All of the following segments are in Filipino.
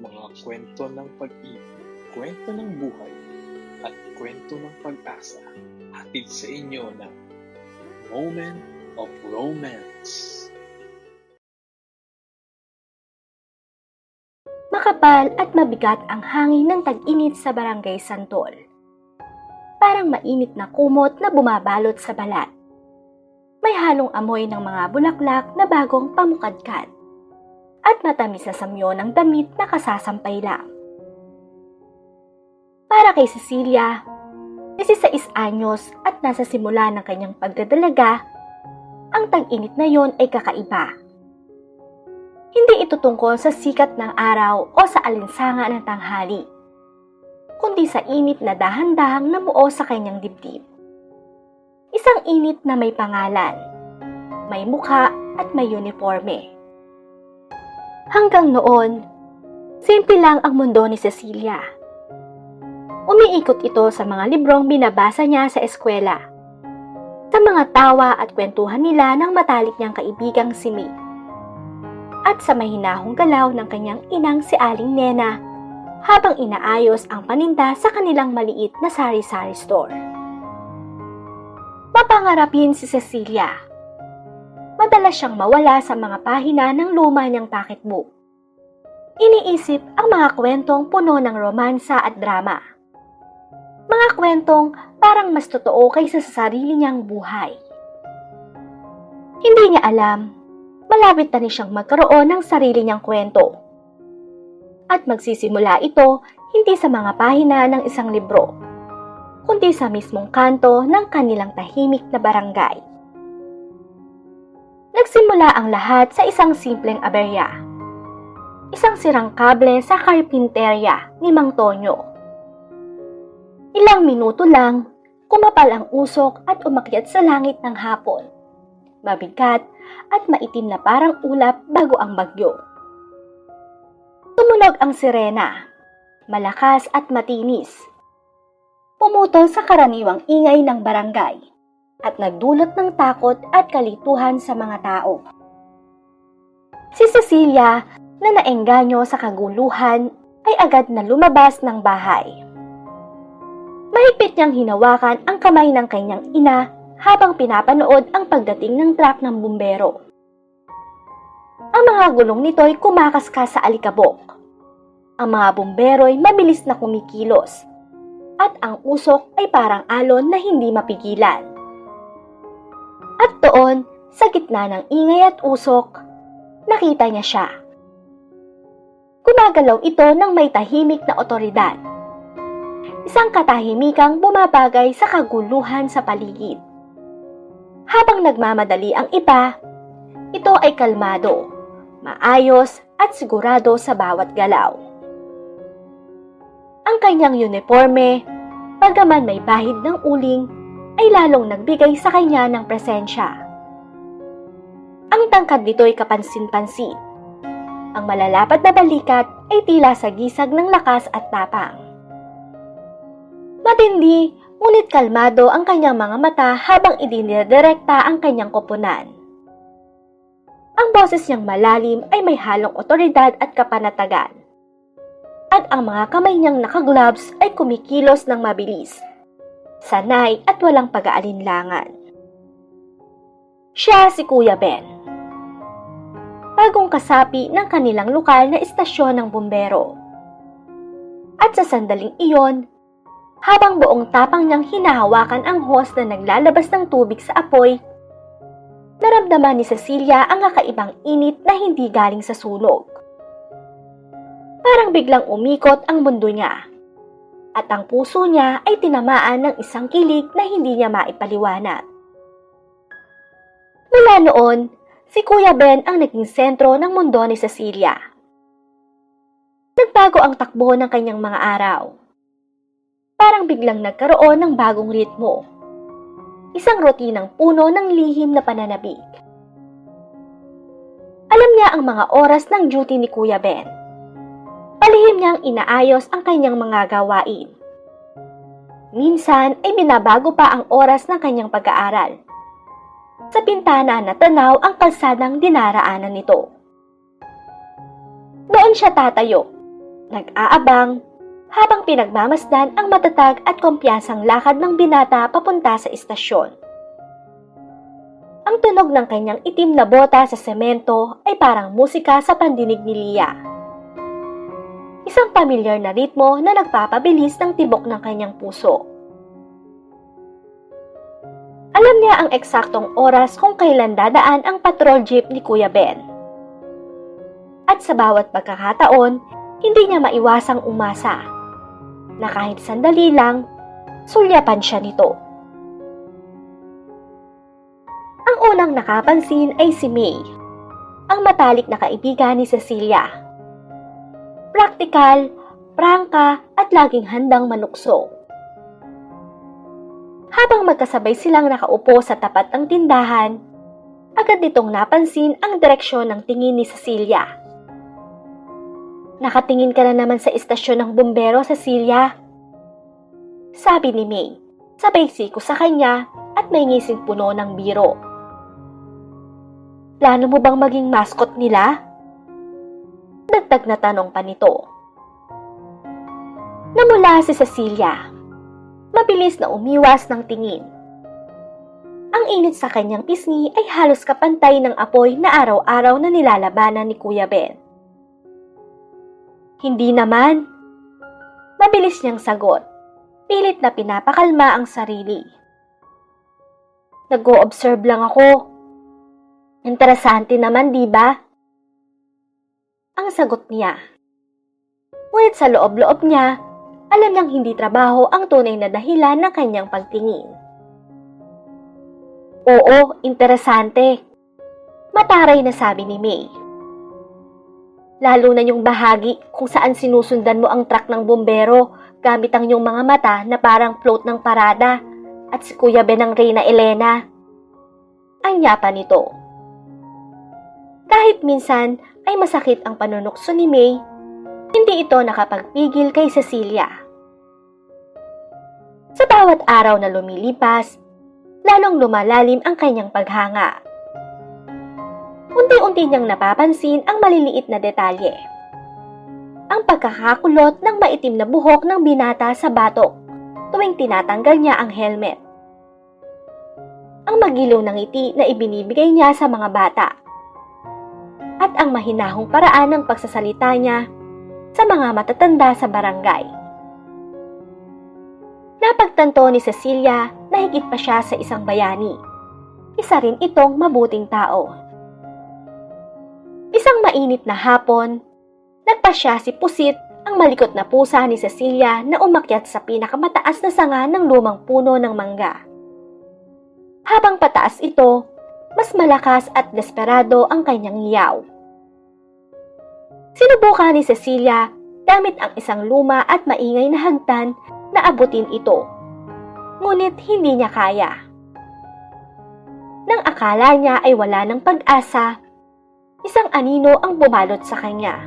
mga kwento ng pag-ibig, kwento ng buhay, at kwento ng pag-asa. Hatid sa inyo ng Moment of Romance. Makapal at mabigat ang hangin ng tag-init sa Barangay Santol. Parang mainit na kumot na bumabalot sa balat. May halong amoy ng mga bulaklak na bagong pamukadkad at matamis na samyo ng damit na kasasampay lang. Para kay Cecilia, 16 anyos at nasa simula ng kanyang pagdadalaga, ang tag-init na yon ay kakaiba. Hindi ito tungkol sa sikat ng araw o sa alinsangan ng tanghali, kundi sa init na dahan-dahang namuo sa kanyang dibdib. Isang init na may pangalan, may mukha at may uniforme. Hanggang noon, simple lang ang mundo ni Cecilia. Umiikot ito sa mga librong binabasa niya sa eskwela, sa mga tawa at kwentuhan nila ng matalik niyang kaibigang si May, at sa mahinahong galaw ng kanyang inang si Aling Nena habang inaayos ang paninda sa kanilang maliit na sari-sari store. Mapangarapin si Cecilia. Madalas siyang mawala sa mga pahina ng luma niyang pocketbook. Iniisip ang mga kwentong puno ng romansa at drama. Mga kwentong parang mas totoo kaysa sa sarili niyang buhay. Hindi niya alam, malapit na siyang magkaroon ng sarili niyang kwento. At magsisimula ito hindi sa mga pahina ng isang libro, kundi sa mismong kanto ng kanilang tahimik na barangay. Nagsimula ang lahat sa isang simpleng aberya. Isang sirang kable sa karpinterya ni Mang Tonyo. Ilang minuto lang, kumapal ang usok at umakyat sa langit ng hapon. Mabigat at maitim na parang ulap bago ang bagyo. Tumunog ang sirena, malakas at matinis. Pumutol sa karaniwang ingay ng barangay at nagdulot ng takot at kalituhan sa mga tao. Si Cecilia, na naengganyo sa kaguluhan, ay agad na lumabas ng bahay. Mahigpit niyang hinawakan ang kamay ng kanyang ina habang pinapanood ang pagdating ng truck ng bumbero. Ang mga gulong nito'y kumakaskas sa alikabok. Ang mga bumbero'y mabilis na kumikilos at ang usok ay parang alon na hindi mapigilan. At doon, sa gitna ng ingay at usok, nakita niya siya. Gumagalaw ito ng may tahimik na otoridad. Isang katahimikang bumabagay sa kaguluhan sa paligid. Habang nagmamadali ang iba, ito ay kalmado, maayos at sigurado sa bawat galaw. Ang kanyang uniforme, bagaman may bahid ng uling, ay lalong nagbigay sa kanya ng presensya. Ang tangkad nito'y kapansin-pansin. Ang malalapad na balikat ay tila sagisag ng lakas at tapang. Matindi, ngunit kalmado ang kanyang mga mata habang idinidirekta ang kanyang koponan. Ang boses niyang malalim ay may halong otoridad at kapanatagan. At ang mga kamay niyang nakagloves ay kumikilos ng mabilis, sanay at walang pag-aalinlangan. Siya si Kuya Ben. Bagong kasapi ng kanilang lokal na istasyon ng bumbero. At sa sandaling iyon, habang buong tapang niyang hinahawakan ang hose na naglalabas ng tubig sa apoy, naramdaman ni Cecilia ang kakaibang init na hindi galing sa sunog. Parang biglang umikot ang mundo niya, at ang puso niya ay tinamaan ng isang kilig na hindi niya maipaliwanag. Mula noon, si Kuya Ben ang naging sentro ng mundo ni Cecilia. Nagbago ang takbo ng kanyang mga araw. Parang biglang nagkaroon ng bagong ritmo. Isang rutinang puno ng lihim na pananabik. Alam niya ang mga oras ng duty ni Kuya Ben. Palihim niyang inaayos ang kanyang mga gawain. Minsan ay binabago pa ang oras ng kanyang pag-aaral. Sa bintana na tanaw ang kalsadang dinaraanan nito. Doon siya tatayo, Nag-aabang habang pinagmamasdan ang matatag at kumpiyansang lakad ng binata papunta sa istasyon. Ang tunog ng kanyang itim na bota sa semento ay parang musika sa pandinig ni Lia. Isang pamilyar na ritmo na nagpapabilis ng tibok ng kanyang puso. Alam niya ang eksaktong oras kung kailan dadaan ang patrol jeep ni Kuya Ben. At sa bawat pagkakataon, hindi niya maiwasang umasa na kahit sandali lang, sulyapan siya nito. Ang unang nakapansin ay si May, ang matalik na kaibigan ni Cecilia. Praktikal, prangka at laging handang manukso. Habang magkasabay silang nakaupo sa tapat ng tindahan, agad nitong napansin ang direksyon ng tingin ni Cecilia. "Nakatingin ka na naman sa istasyon ng bumbero, Cecilia," sabi ni May, sabay siko sa kanya at may ngising puno ng biro. "Plano mo bang maging mascot nila?" Dagdag na tanong pa nito. Namula si Cecilia. Mabilis na umiwas ng tingin. Ang init sa kanyang pisngi ay halos kapantay ng apoy na araw-araw na nilalabanan ni Kuya Ben. "Hindi naman." Mabilis niyang sagot. Pilit na pinapakalma ang sarili. "Nag-o-observe lang ako." "Interesante naman, di ba?" Ang sagot niya. Ngunit sa loob-loob niya, alam niyang hindi trabaho ang tunay na dahilan ng kanyang pagtingin. "Oo, interesante," mataray na sabi ni May. "Lalo na yung bahagi kung saan sinusundan mo ang truck ng bumbero gamit ang iyong mga mata na parang float ng parada at si Kuya Ben ng Reyna Elena." Anya pa nito. Kahit minsan ay masakit ang panunukso ni May, hindi ito nakapagpigil kay Cecilia. Sa bawat araw na lumilipas, lalong lumalalim ang kanyang paghanga. Unti-unti niyang napapansin ang maliliit na detalye. Ang pagkakakulot ng maitim na buhok ng binata sa batok tuwing tinatanggal niya ang helmet. Ang magilaw na ngiti na ibinibigay niya sa mga bata. At ang mahinahong paraan ng pagsasalita niya sa mga matatanda sa barangay. Napagtanto ni Cecilia na higit pa siya sa isang bayani. Isa rin itong mabuting tao. Isang mainit na hapon, nagpasya si Pusit, ang malikot na pusa ni Cecilia, na umakyat sa pinakamataas na sanga ng lumang puno ng mangga. Habang pataas ito, mas malakas at desperado ang kanyang hiyaw. Sinubukan ni Cecilia gamit ang isang luma at maingay na hagdan na abutin ito. Ngunit hindi niya kaya. Nang akala niya ay wala ng pag-asa, isang anino ang bumalot sa kanya.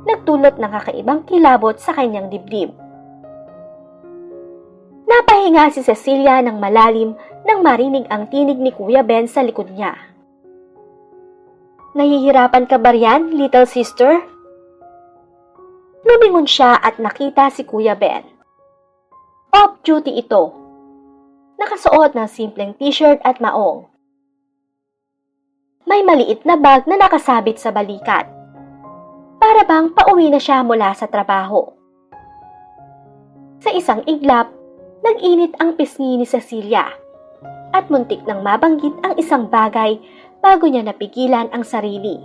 Nagdulot ng kakaibang kilabot sa kanyang dibdib. Napahinga si Cecilia ng malalim nang marinig ang tinig ni Kuya Ben sa likod niya. "Nahihirapan ka ba riyan, little sister?" Lumingon siya at nakita si Kuya Ben. Off-duty ito. Nakasuot ng simpleng t-shirt at maong. May maliit na bag na nakasabit sa balikat. Para bang pauwi na siya mula sa trabaho. Sa isang iglap, nag-init ang pisngi ni Cecilia at muntik nang mabanggit ang isang bagay bago niya napigilan ang sarili.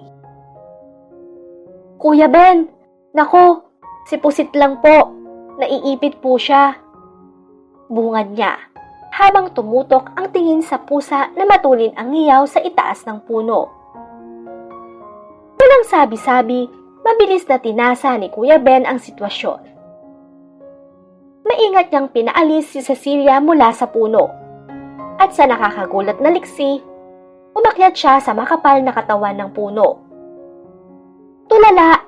"Kuya Ben, nako, si Pusit lang po, naiipit po siya." Bungad niya habang tumutok ang tingin sa pusa na matulin ang ngiyaw sa itaas ng puno. Walang sabi-sabi, mabilis na tinasa ni Kuya Ben ang sitwasyon. Maingat niyang pinaalis si Cecilia mula sa puno. At sa nakakagulat na liksi, umakyat siya sa makapal na katawan ng puno. Tulala,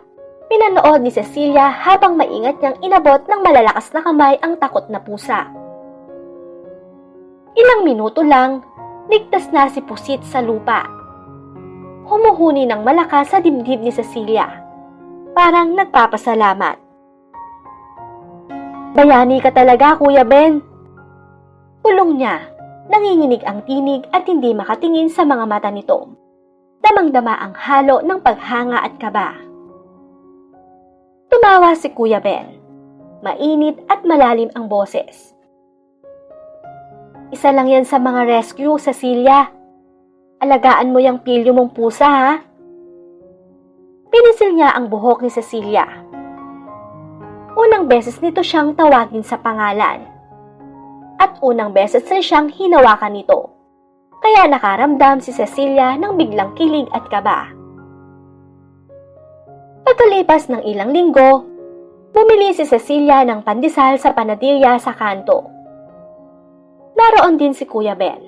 pinanood ni Cecilia habang maingat niyang inabot ng malalakas na kamay ang takot na pusa. Ilang minuto lang, ligtas na si Pusit sa lupa. Humuhuni ng malakas sa dibdib ni Cecilia. parang nagpapasalamat. Bayani ka talaga, Kuya Ben. Pulong niya, nanginginig ang tinig at hindi makatingin sa mga mata nito. Damang-dama ang halo ng paghanga at kaba. Tumawa si Kuya Ben. Mainit at malalim ang boses. Isa lang yan sa mga rescue, Cecilia. Alagaan mo yung pilyo mong pusa, ha? Pinisil niya ang buhok ni Cecilia. Unang beses nito siyang tawagin sa pangalan. At unang beses rin siyang hinawakan nito. Kaya nakaramdam si Cecilia ng biglang kilig at kaba. Pagkalipas ng ilang linggo, bumili si Cecilia ng pandesal sa panaderia sa kanto. Naroon din si Kuya Ben.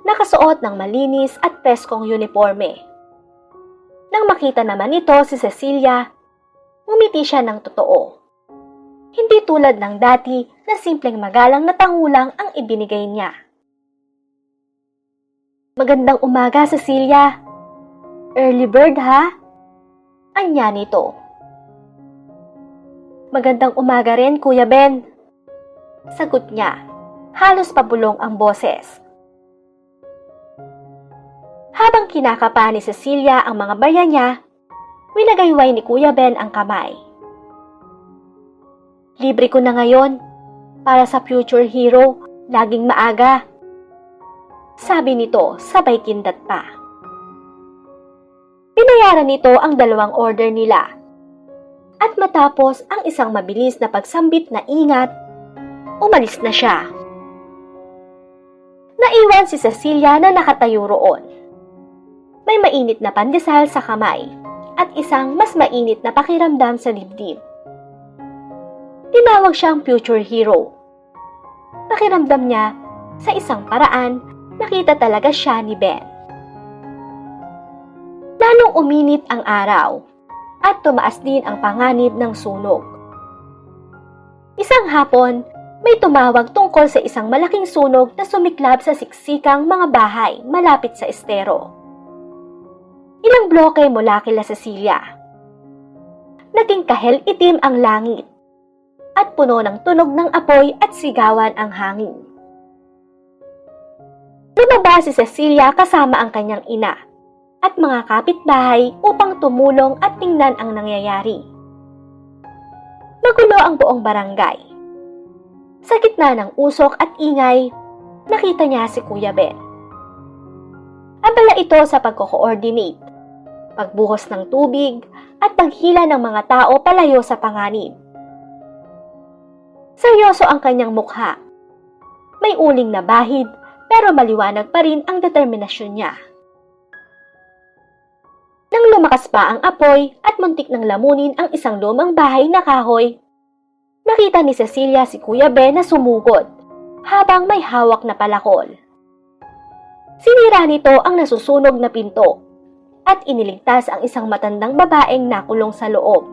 Nakasuot ng malinis at preskong uniforme. Nang makita naman ito si Cecilia, ngumiti siya ng totoo. Hindi tulad ng dati na simpleng magalang na tangulang ang ibinigay niya. Magandang umaga, Cecilia. Early bird, ha? Anya nito. Magandang umaga rin, Kuya Ben. Sagot niya, halos pabulong ang boses. Habang kinakapa ni Cecilia ang mga barya niya, winagayway ni Kuya Ben ang kamay. Libre ko na ngayon, para sa future hero, laging maaga. Sabi nito, sabay kindat pa. Binayaran nito ang 2 order nila. At matapos ang isang mabilis na pagsambit na ingat, umalis na siya. Naiwan si Cecilia na nakatayo roon. May mainit na pandesal sa kamay at isang mas mainit na pakiramdam sa dibdib. Tinawag siyang future hero. Pakiramdam niya, sa isang paraan, nakita talaga siya ni Ben. Lalong uminit ang araw at tumaas din ang panganib ng sunog. Isang hapon, may tumawag tungkol sa isang malaking sunog na sumiklab sa siksikang mga bahay malapit sa estero. Ilang bloke mula kila Cecilia. Naging kahel itim ang langit at puno ng tunog ng apoy at sigawan ang hangin. Lumabas si Cecilia kasama ang kanyang ina at mga kapitbahay upang tumulong at tingnan ang nangyayari. Magulo ang buong barangay. Sa gitna ng usok at ingay, nakita niya si Kuya Ben. Abala ito sa pagko-coordinate, pagbuhos ng tubig at paghila ng mga tao palayo sa panganib. Seryoso ang kanyang mukha. May uling na bahid pero maliwanag pa rin ang determinasyon niya. Nang lumakas pa ang apoy at muntik ng lamunin ang isang lumang bahay na kahoy, nakita ni Cecilia si Kuya Ben na sumugod habang may hawak na palakol. Sinira nito ang nasusunog na pinto at iniligtas ang isang matandang babaeng nakulong sa loob.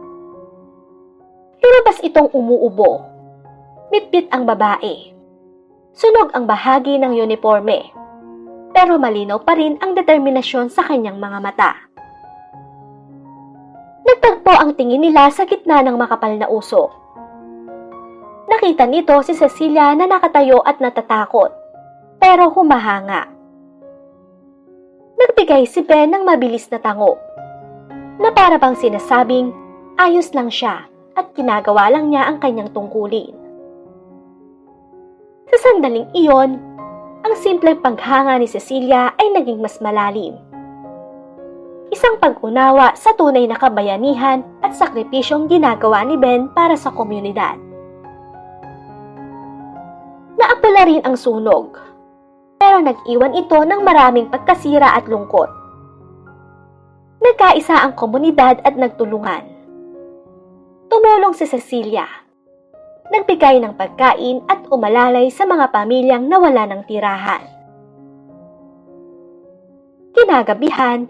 Lumabas itong umuubo. Bitbit ang babae. Sunog ang bahagi ng uniforme, pero malinaw pa rin ang determinasyon sa kanyang mga mata. Nagtagpo ang tingin nila sa gitna ng makapal na usok. Nakita nito si Cecilia na nakatayo at natatakot, pero humahanga. Nagbigay si Ben ng mabilis na tango, na para bang sinasabing ayos lang siya at ginagawa lang niya ang kanyang tungkulin. Sa sandaling iyon, ang simpleng paghanga ni Cecilia ay naging mas malalim. Isang pag-unawa sa tunay na kabayanihan at sakripisyong ginagawa ni Ben para sa komunidad. Naapula rin ang sunog, pero nag-iwan ito ng maraming pagkasira at lungkot. Nagkaisa ang komunidad at nagtulungan. Tumulong si Cecilia. Nagbigay ng pagkain at umalalay sa mga pamilyang nawala ng tirahan. Kinagabihan,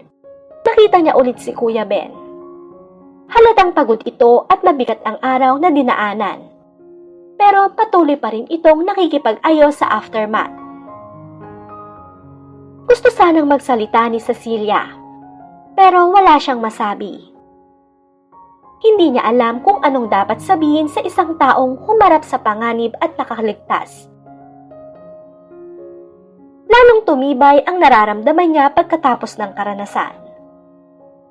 nakita niya ulit si Kuya Ben. Halatang pagod ito at mabigat ang araw na dinaanan. Pero patuloy pa rin itong nakikipag-ayos sa aftermath. Gusto sanang magsalita ni Cecilia, pero wala siyang masabi. Hindi niya alam kung anong dapat sabihin sa isang taong humarap sa panganib at nakaligtas. Lalong tumibay ang nararamdaman niya pagkatapos ng karanasan.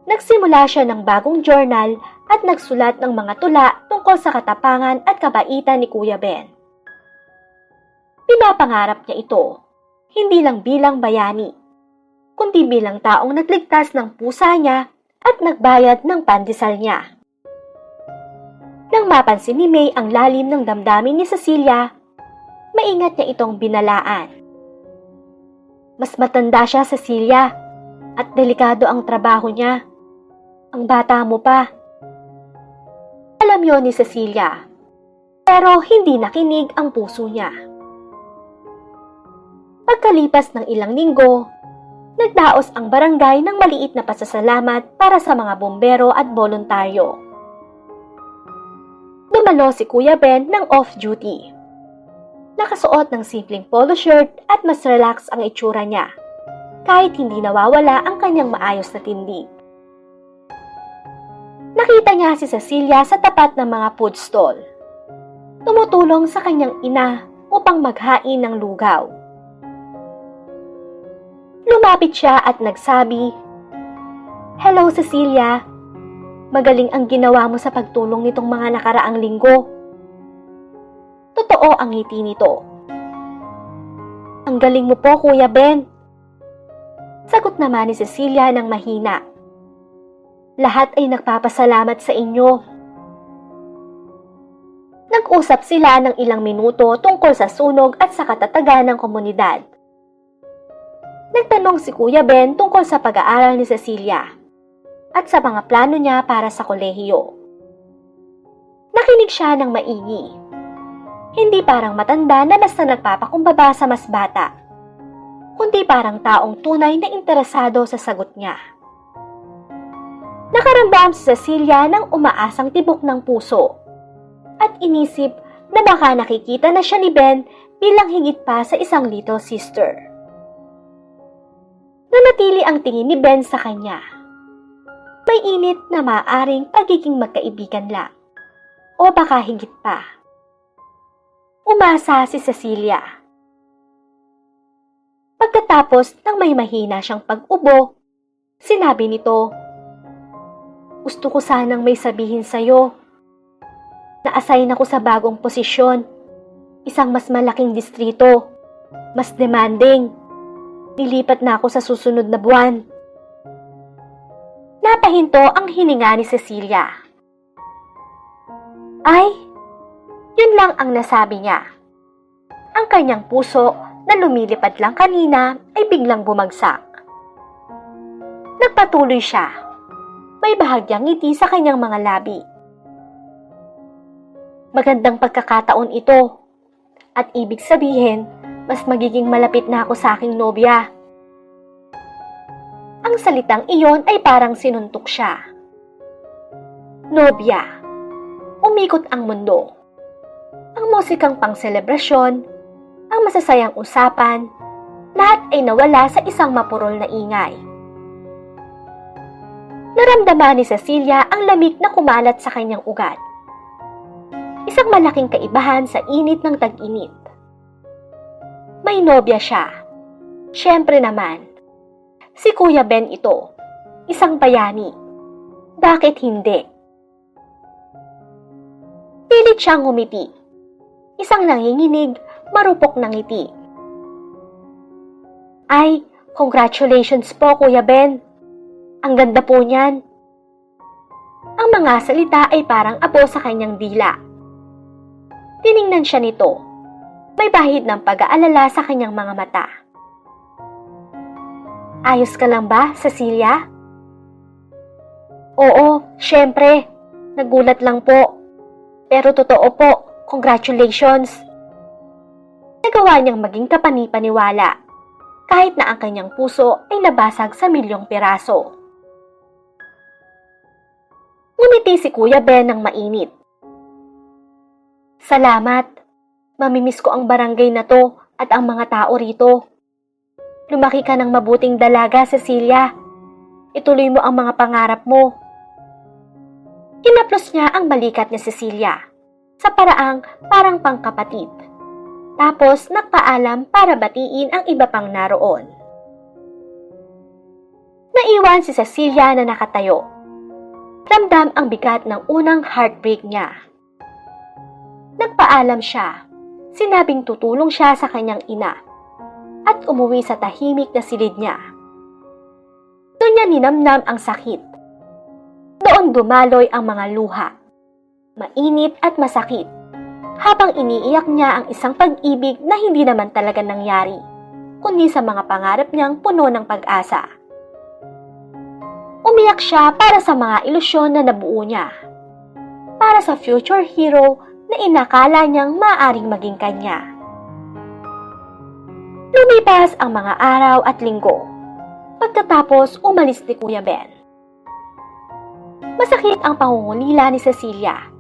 Nagsimula siya ng bagong journal at nagsulat ng mga tula tungkol sa katapangan at kabaitan ni Kuya Ben. Pinapangarap niya ito, hindi lang bilang bayani, kundi bilang taong nagligtas ng pusa niya at nagbayad ng pandesal niya. Nang mapansin ni May ang lalim ng damdamin ni Cecilia, maingat niya itong binalaan. Mas matanda siya, Cecilia, at delikado ang trabaho niya. Ang bata mo pa. Alam yon ni Cecilia, pero hindi nakinig ang puso niya. Pagkalipas ng ilang linggo, nagdaos ang barangay ng maliit na pasasalamat para sa mga bombero at voluntaryo. Dumalo si Kuya Ben ng off-duty. Nakasuot ng simpleng polo shirt at mas relax ang itsura niya, kahit hindi nawawala ang kanyang maayos na tindig. Nakita niya si Cecilia sa tapat ng mga food stall, tumutulong sa kanyang ina upang maghain ng lugaw. Lumapit siya at nagsabi, "Hello, Cecilia. Magaling ang ginawa mo sa pagtulong nitong mga nakaraang linggo." Totoo ang ngiti nito. "Ang galing mo po, Kuya Ben." Sagot naman ni Cecilia ng mahina. "Lahat ay nagpapasalamat sa inyo." Nag-usap sila ng ilang minuto tungkol sa sunog at sa katatagan ng komunidad. Nagtanong si Kuya Ben tungkol sa pag-aaral ni Cecilia at sa mga plano niya para sa kolehiyo. Nakinig siya ng maigi. Hindi parang matanda na basta nagpapakumbaba sa mas bata, kundi parang taong tunay na interesado sa sagot niya. Nakaramdam si Cecilia ng umaasang tibok ng puso at inisip na baka nakikita na siya ni Ben bilang higit pa sa isang little sister. Nanatili ang tingin ni Ben sa kanya. May init na maaaring pagiging magkaibigan lang, o baka higit pa. Umasa si Cecilia. Pagkatapos ng may mahina siyang pag-ubo, sinabi nito, "Gusto ko sanang may sabihin sa'yo. Na-assign ako sa bagong posisyon, isang mas malaking distrito, mas demanding. Nilipat na ako sa susunod na buwan." Napahinto ang hininga ni Cecilia. Ay, yun lang ang nasabi niya. Ang kanyang puso na lumilipad lang kanina ay biglang bumagsak. Nagpatuloy siya. May bahagyang ngiti sa kanyang mga labi. Magandang pagkakataon ito. At ibig sabihin, mas magiging malapit na ako sa aking nobya. Ang salitang iyon ay parang sinuntok siya. Nobya. Umikot ang mundo. Ang musikang pang-selebrasyon, ang masasayang usapan, lahat ay nawala sa isang mapurol na ingay. Naramdaman ni Cecilia ang lamig na kumalat sa kanyang ugat. Isang malaking kaibahan sa init ng tag-init. May nobya siya. Siyempre naman. Si Kuya Ben ito. Isang bayani. Bakit hindi? Pilit siyang ngumiti. Isang nanginginig, marupok na ngiti. Ay, congratulations po, Kuya Ben. Ang ganda po niyan. Ang mga salita ay parang abo sa kanyang dila. Tiningnan siya nito. May bahid ng pag-aalala sa kanyang mga mata. Ayos ka lang ba, Cecilia? Oo, syempre. Nagulat lang po. Pero totoo po, congratulations. Nagawa niyang maging kapani-paniwala, kahit na ang kanyang puso ay nabasag sa milyong piraso. Ngumiti si Kuya Ben ng mainit. Salamat. Mamimiss ko ang barangay na to at ang mga tao rito. Lumaki ka ng mabuting dalaga, Cecilia. Ituloy mo ang mga pangarap mo. Hinaplos niya ang balikat ni Cecilia sa paraang parang pangkapatid. Tapos nagpaalam para batiin ang iba pang naroon. Naiwan si Cecilia na nakatayo. Ramdam ang bigat ng unang heartbreak niya. Nagpaalam siya. Sinabing tutulong siya sa kanyang ina at umuwi sa tahimik na silid niya. Doon niya ninamnam ang sakit. Doon dumaloy ang mga luha. Mainit at masakit. Habang iniiyak niya ang isang pag-ibig na hindi naman talaga nangyari, kundi sa mga pangarap niyang puno ng pag-asa. Umiyak siya para sa mga ilusyon na nabuo niya. Para sa future hero na inakala niyang maaaring maging kanya. Lumipas ang mga araw at linggo. Pagkatapos umalis ni Kuya Ben. Masakit ang pangungulila ni Cecilia.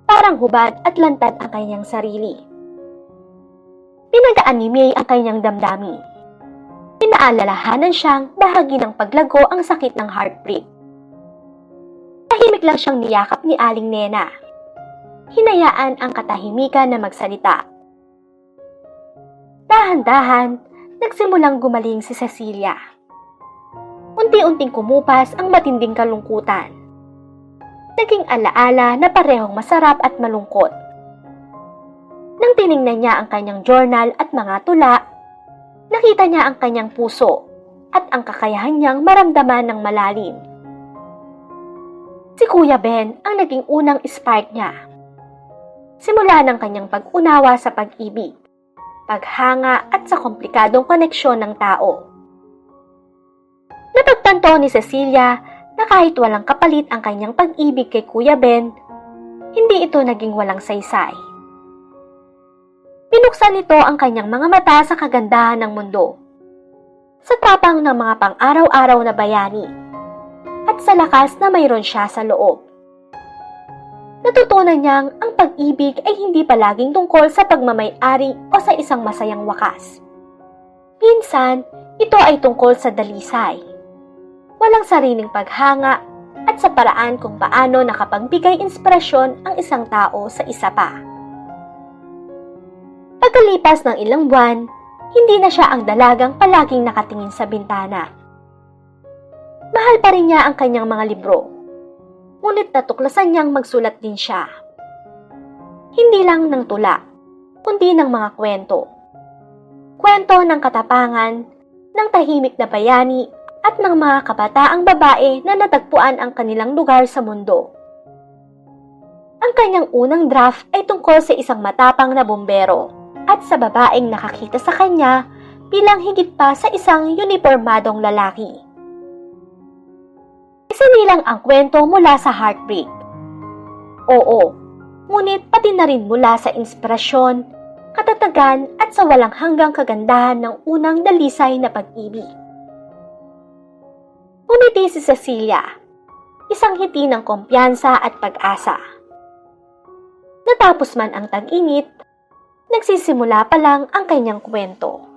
Parang hubad at lantad ang kanyang sarili. Pinagaan ni May ang kanyang damdamin. Pinaalalahanan siyang bahagi ng paglago ang sakit ng heartbreak. Tahimik lang siyang niyakap ni Aling Nena. Hinayaan ang katahimikan na magsalita. Dahan-dahan, nagsimulang gumaling si Cecilia. Unti-unting kumupas ang matinding kalungkutan. Naging alaala na parehong masarap at malungkot. Nang tiningnan niya ang kanyang journal at mga tula, nakita niya ang kanyang puso at ang kakayahan niyang maramdaman ng malalim. Si Kuya Ben ang naging unang spark niya. Simula ng kanyang pag-unawa sa pag-ibig, paghanga at sa komplikadong koneksyon ng tao. Napagtanto ni Cecilia na kahit walang kapalit ang kanyang pag-ibig kay Kuya Ben, hindi ito naging walang saysay. Binuksan nito ang kanyang mga mata sa kagandahan ng mundo, sa tapang ng mga pang-araw-araw na bayani, at sa lakas na mayroon siya sa loob. Natutunan niyang ang pag-ibig ay hindi palaging tungkol sa pagmamay-ari o sa isang masayang wakas. Minsan, ito ay tungkol sa dalisay. Walang sariling paghanga at sa paraan kung paano nakapagbigay inspirasyon ang isang tao sa isa pa. Pagkalipas ng ilang buwan, hindi na siya ang dalagang palaging nakatingin sa bintana. Mahal pa rin niya ang kanyang mga libro, ngunit natuklasan niyang magsulat din siya. Hindi lang ng tula, kundi ng mga kwento. Kwento ng katapangan, ng tahimik na bayani, at ng mga kabataang babae na natagpuan ang kanilang lugar sa mundo. Ang kanyang unang draft ay tungkol sa isang matapang na bombero at sa babaeng nakakita sa kanya bilang higit pa sa isang unipormadong lalaki. Isinilang ang kwento mula sa heartbreak. Oo, ngunit pati na rin mula sa inspirasyon, katatagan at sa walang hanggang kagandahan ng unang dalisay na pag-ibig. Umiti si Cecilia, isang hiti ng kumpiyansa at pag-asa. Natapos man ang tag-init, nagsisimula pa lang ang kanyang kwento.